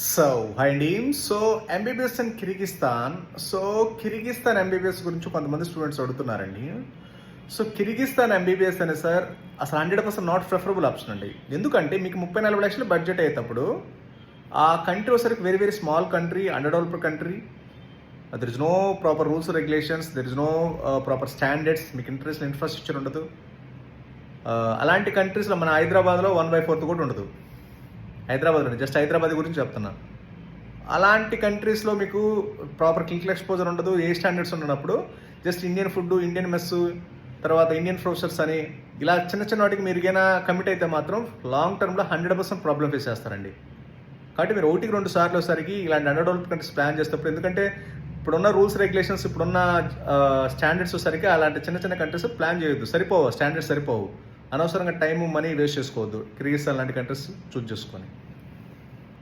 So hi అండి. So MBBS and Kyrgyzstan. So Kyrgyzstan MBBS గురించి కొంతమంది స్టూడెంట్స్ అడుగుతున్నారండి. సో కిర్గిస్తాన్ ఎంబీబీఎస్ అనే సార్ అసలు 100% నాట్ ప్రిఫరబుల్ ఆప్షన్ అండి. ఎందుకంటే మీకు 30-40 లక్షలు బడ్జెట్ అయ్యేటప్పుడు ఆ కంట్రీ వచ్చరికి very very small country, underdeveloped country. There is no proper rules regulations, there is no proper standards, మీకు ఇంటర్నేషనల్ ఇన్ఫ్రాస్ట్రక్చర్ ఉండదు. అలాంటి కంట్రీస్లో మన హైదరాబాద్లో 1/4 కూడా ఉండదు. హైదరాబాద్లో జస్ట్ హైదరాబాద్ గురించి చెప్తున్నా. అలాంటి కంట్రీస్లో మీకు ప్రాపర్ క్లినికల్ ఎక్స్పోజర్ ఉండదు, ఏ స్టాండర్డ్స్ ఉండనప్పుడు just Indian food, Indian mess, తర్వాత ఇండియన్ ప్రొఫెసర్స్ అని ఇలా చిన్న చిన్న వాటికి మీరు ఏదైనా కమిట్ అయితే మాత్రం లాంగ్ టర్మ్లో 100% ప్రాబ్లం ఫేస్ చేస్తారండి. కాబట్టి మీరు 1-2 సార్లు ఒకసారికి ఇలాంటి అండర్ డెవలప్ కంట్రీస్ ప్లాన్ చేసేటప్పుడు, ఎందుకంటే ఇప్పుడున్న రూల్స్ రెగ్యులేషన్స్, ఇప్పుడున్న స్టాండర్డ్స్ సరికి అలాంటి చిన్న చిన్న కంట్రీస్ ప్లాన్ చేయొద్దు. సరిపోవు, స్టాండర్డ్స్ సరిపోవు. అనవసరంగా టైం మనీ వేస్ట్ చేసుకోవద్దు. కిర్గిస్తాన్ లాంటి కంట్రీస్ చూస్ చేసుకొని.